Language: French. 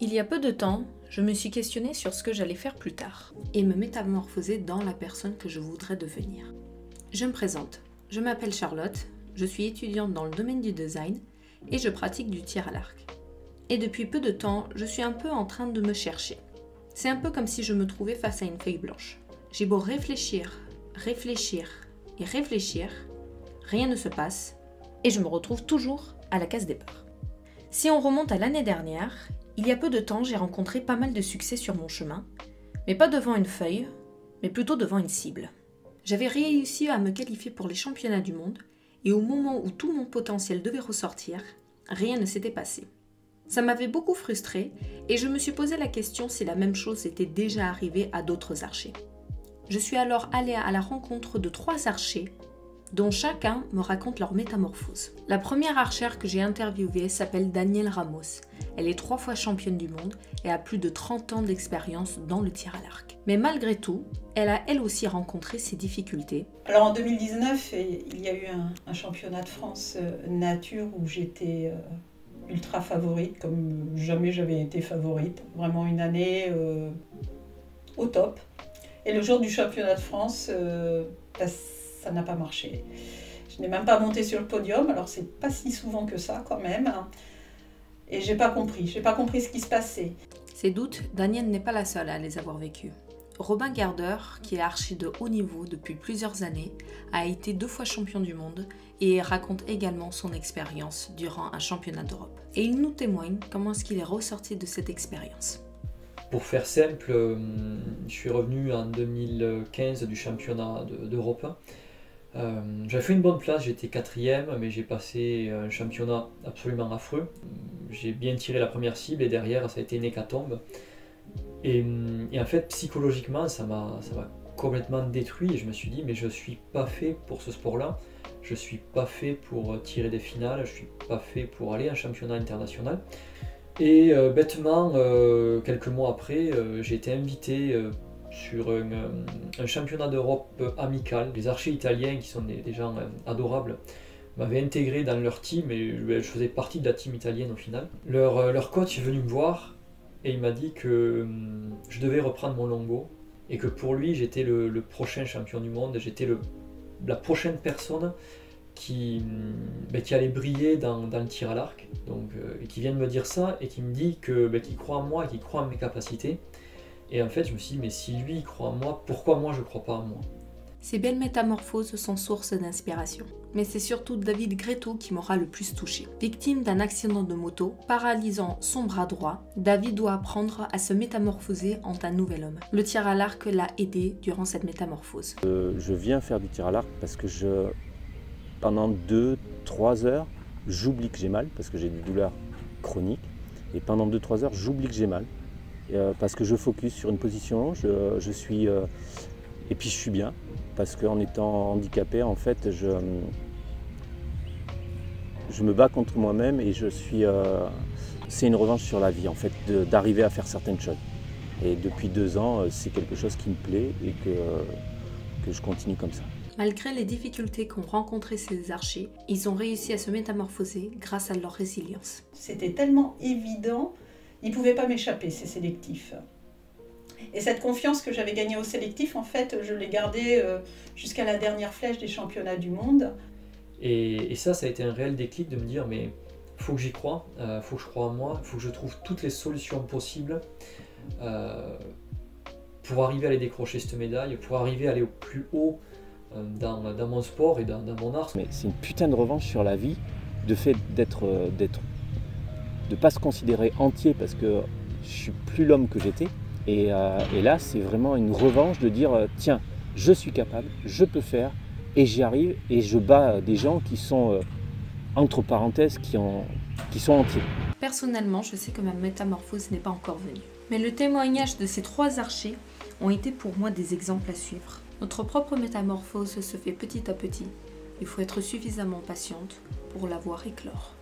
Il y a peu de temps, je me suis questionnée sur ce que j'allais faire plus tard et me métamorphoser dans la personne que je voudrais devenir. Je me présente, je m'appelle Charlotte, je suis étudiante dans le domaine du design et je pratique du tir à l'arc. Et depuis peu de temps, je suis un peu en train de me chercher. C'est un peu comme si je me trouvais face à une feuille blanche. J'ai beau réfléchir et réfléchir, rien ne se passe et je me retrouve toujours à la case départ. Si on remonte à l'année dernière, il y a peu de temps, j'ai rencontré pas mal de succès sur mon chemin, mais pas devant une feuille, mais plutôt devant une cible. J'avais réussi à me qualifier pour les championnats du monde et au moment où tout mon potentiel devait ressortir, rien ne s'était passé. Ça m'avait beaucoup frustrée et je me suis posé la question si la même chose était déjà arrivée à d'autres archers. Je suis alors allée à la rencontre de 3 archers dont chacun me raconte leur métamorphose. La première archère que j'ai interviewée s'appelle Danielle Ramos. Elle est 3 fois championne du monde et a plus de 30 ans d'expérience dans le tir à l'arc. Mais malgré tout, elle a elle aussi rencontré ses difficultés. Alors en 2019, il y a eu un championnat de France nature où j'étais ultra favorite, comme jamais j'avais été favorite. Vraiment une année au top. Et le jour du championnat de France, ça n'a pas marché. Je n'ai même pas monté sur le podium, alors c'est pas si souvent que ça quand même. Et j'ai pas compris ce qui se passait. Ces doutes, Danielle n'est pas la seule à les avoir vécus. Robin Gardeur, qui est archer de haut niveau depuis plusieurs années, a été 2 fois champion du monde et raconte également son expérience durant un championnat d'Europe. Et il nous témoigne comment est-ce qu'il est ressorti de cette expérience. Pour faire simple, je suis revenu en 2015 du championnat d'Europe. J'avais fait une bonne place, j'étais 4e, mais j'ai passé un championnat absolument affreux. J'ai bien tiré la première cible et derrière ça a été une hécatombe. Et en fait, psychologiquement, ça m'a complètement détruit et je me suis dit, mais je ne suis pas fait pour ce sport-là, je ne suis pas fait pour tirer des finales, je ne suis pas fait pour aller à un championnat international. Et bêtement, quelques mois après, j'ai été invité sur un championnat d'Europe amical. Les archers italiens, qui sont des gens adorables, m'avaient intégré dans leur team et je faisais partie de la team italienne au final. Leur coach est venu me voir et il m'a dit que je devais reprendre mon longbow et que pour lui, j'étais le prochain champion du monde, j'étais la prochaine personne qui allait briller dans le tir à l'arc, et qui vient de me dire ça et qui me dit qu'il croit en moi et qu'il croit en mes capacités. Et en fait, je me suis dit, mais si lui il croit en moi, pourquoi moi je ne crois pas en moi? Ces belles métamorphoses sont source d'inspiration. Mais c'est surtout David Gretto qui m'aura le plus touché. Victime d'un accident de moto, paralysant son bras droit, David doit apprendre à se métamorphoser en un nouvel homme. Le tir à l'arc l'a aidé durant cette métamorphose. Je viens faire du tir à l'arc parce que pendant 2-3 heures, j'oublie que j'ai mal parce que j'ai des douleurs chroniques. Et pendant 2-3 heures, j'oublie que j'ai mal parce que je focus sur une position, je suis et puis je suis bien parce qu'en étant handicapé, en fait, je me bats contre moi-même et c'est une revanche sur la vie, en fait, d'arriver à faire certaines choses. Et depuis 2 ans, c'est quelque chose qui me plaît et que je continue comme ça. Malgré les difficultés qu'ont rencontrées ces archers, ils ont réussi à se métamorphoser grâce à leur résilience. C'était tellement évident, ils ne pouvaient pas m'échapper, ces sélectifs. Et cette confiance que j'avais gagnée au sélectif, en fait, je l'ai gardée jusqu'à la dernière flèche des championnats du monde. Et ça a été un réel déclic de me dire, mais il faut que j'y croie, faut que je croie en moi, il faut que je trouve toutes les solutions possibles pour arriver à aller décrocher cette médaille, pour arriver à aller au plus haut dans mon sport et dans mon art. Mais c'est une putain de revanche sur la vie, de fait de pas se considérer entier parce que je suis plus l'homme que j'étais. Et là, c'est vraiment une revanche de dire tiens, je suis capable, je peux faire et j'y arrive et je bats des gens qui sont entre parenthèses qui sont entiers. Personnellement, je sais que ma métamorphose n'est pas encore venue. Mais le témoignage de ces 3 archers ont été pour moi des exemples à suivre. Notre propre métamorphose se fait petit à petit. Il faut être suffisamment patiente pour la voir éclore.